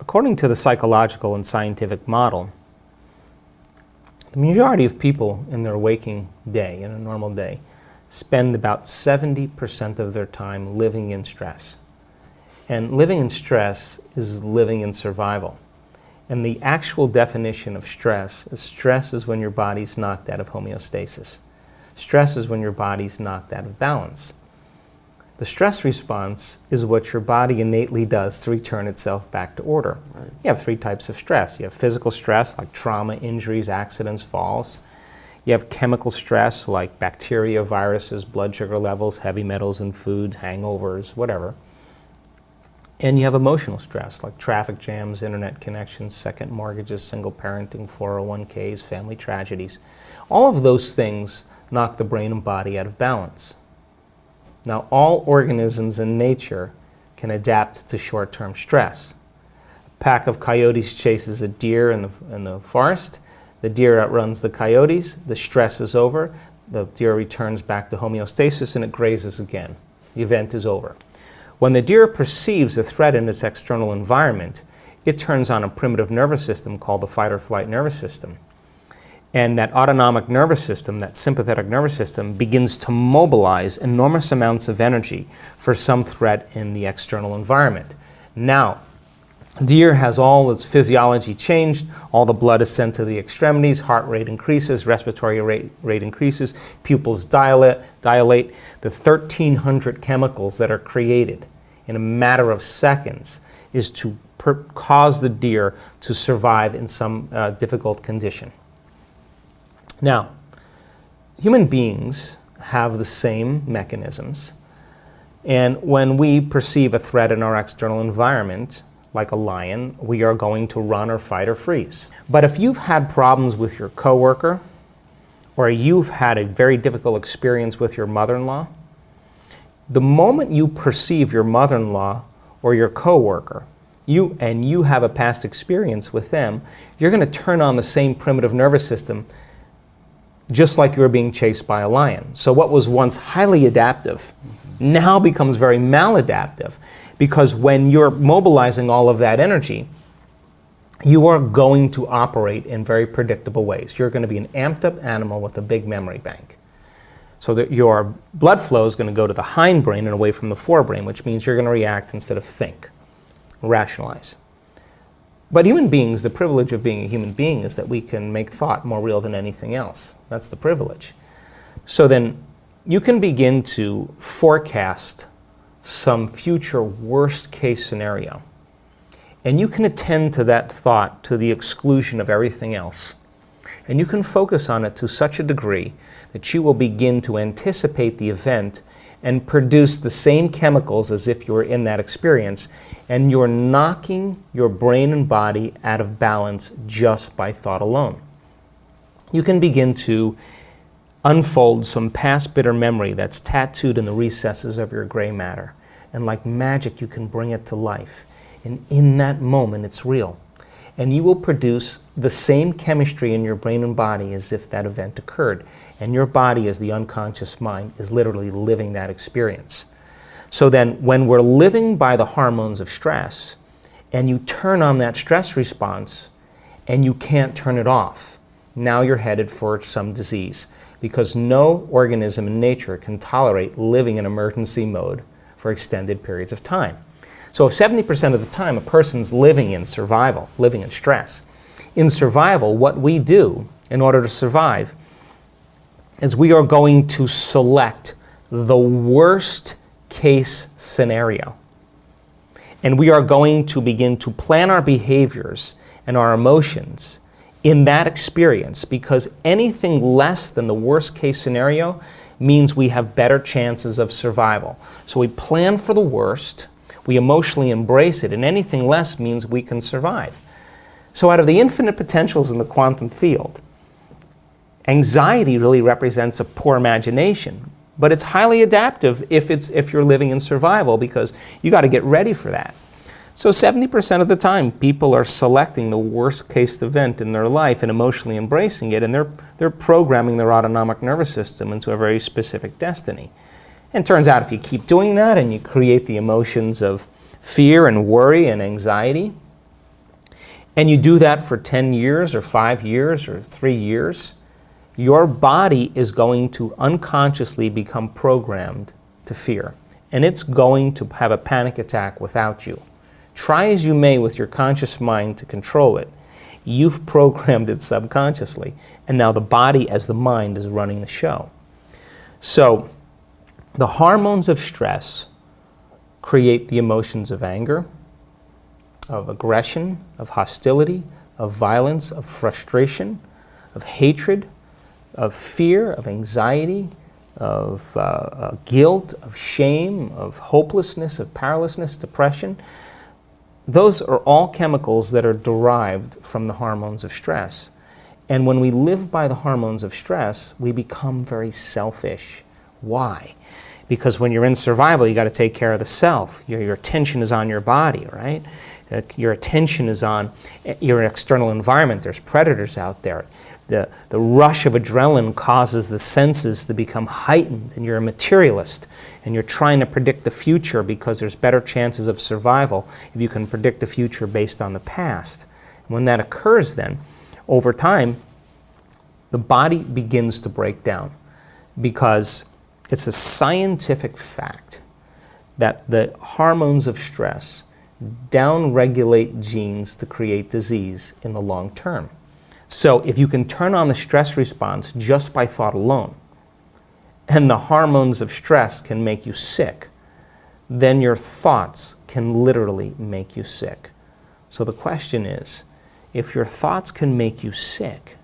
according to the psychological and scientific model, the majority of people in their waking day, in a normal day, spend about 70% of their time living in stress. And living in stress is living in survival. And the actual definition of stress is when your body's knocked out of homeostasis. Stress is when your body's knocked out of balance. The stress response is what your body innately does to return itself back to order. Right. You have three types of stress. You have physical stress, like trauma, injuries, accidents, falls. You have chemical stress, like bacteria, viruses, blood sugar levels, heavy metals in foods, hangovers, whatever. And you have emotional stress, like traffic jams, internet connections, second mortgages, single parenting, 401ks, family tragedies. All of those things knock the brain and body out of balance. Now, all organisms in nature can adapt to short-term stress. A pack of coyotes chases a deer in the forest. The deer outruns the coyotes. The stress is over. The deer returns back to homeostasis and it grazes again. The event is over. When the deer perceives a threat in its external environment, it turns on a primitive nervous system called the fight or flight nervous system. And that autonomic nervous system, that sympathetic nervous system, begins to mobilize enormous amounts of energy for some threat in the external environment. Now, deer has all its physiology changed, all the blood is sent to the extremities, heart rate increases, respiratory rate increases, pupils dilate. The 1,300 chemicals that are created in a matter of seconds is to cause the deer to survive in some difficult condition. Now, human beings have the same mechanisms, and when we perceive a threat in our external environment, like a lion, we are going to run or fight or freeze. But if you've had problems with your coworker, or you've had a very difficult experience with your mother-in-law, the moment you perceive your mother-in-law or your coworker, you have a past experience with them, you're going to turn on the same primitive nervous system just like you're being chased by a lion. So what was once highly adaptive now becomes very maladaptive, because when you're mobilizing all of that energy, you are going to operate in very predictable ways. You're going to be an amped up animal with a big memory bank. So that your blood flow is going to go to the hindbrain and away from the forebrain, which means you're going to react instead of think, rationalize. But human beings, the privilege of being a human being is that we can make thought more real than anything else. That's the privilege. So then you can begin to forecast some future worst case scenario. And you can attend to that thought to the exclusion of everything else. And you can focus on it to such a degree that you will begin to anticipate the event and produce the same chemicals as if you were in that experience, and you're knocking your brain and body out of balance just by thought alone. You can begin to unfold some past bitter memory that's tattooed in the recesses of your gray matter, and like magic you can bring it to life, and in that moment it's real. And you will produce the same chemistry in your brain and body as if that event occurred. And your body, as the unconscious mind, is literally living that experience. So then, when we're living by the hormones of stress, and you turn on that stress response, and you can't turn it off, now you're headed for some disease. Because no organism in nature can tolerate living in emergency mode for extended periods of time. So if 70% of the time a person's living in survival, living in stress, in survival, what we do in order to survive is we are going to select the worst case scenario. And we are going to begin to plan our behaviors and our emotions in that experience, because anything less than the worst case scenario means we have better chances of survival. So we plan for the worst, we emotionally embrace it, and anything less means we can survive. So out of the infinite potentials in the quantum field, anxiety really represents a poor imagination, but it's highly adaptive if you're living in survival, because you got to get ready for that. So 70% of the time, people are selecting the worst case event in their life and emotionally embracing it, and they're programming their autonomic nervous system into a very specific destiny. And it turns out if you keep doing that and you create the emotions of fear and worry and anxiety, and you do that for 10 years or 5 years or 3 years, your body is going to unconsciously become programmed to fear. And it's going to have a panic attack without you. Try as you may with your conscious mind to control it. You've programmed it subconsciously. And now the body, as the mind, is running the show. So the hormones of stress create the emotions of anger, of aggression, of hostility, of violence, of frustration, of hatred, of fear, of anxiety, of guilt, of shame, of hopelessness, of powerlessness, depression. Those are all chemicals that are derived from the hormones of stress. And when we live by the hormones of stress, we become very selfish. Why? Because when you're in survival, you got to take care of the self. Your attention is on your body, right? Your attention is on your external environment. There's predators out there. The rush of adrenaline causes the senses to become heightened, and you're a materialist, and you're trying to predict the future because there's better chances of survival if you can predict the future based on the past. And when that occurs then, over time, the body begins to break down, because it's a scientific fact that the hormones of stress downregulate genes to create disease in the long term. So if you can turn on the stress response just by thought alone, and the hormones of stress can make you sick, then your thoughts can literally make you sick. So the question is, if your thoughts can make you sick,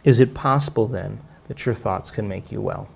is it possible then that your thoughts can make you well?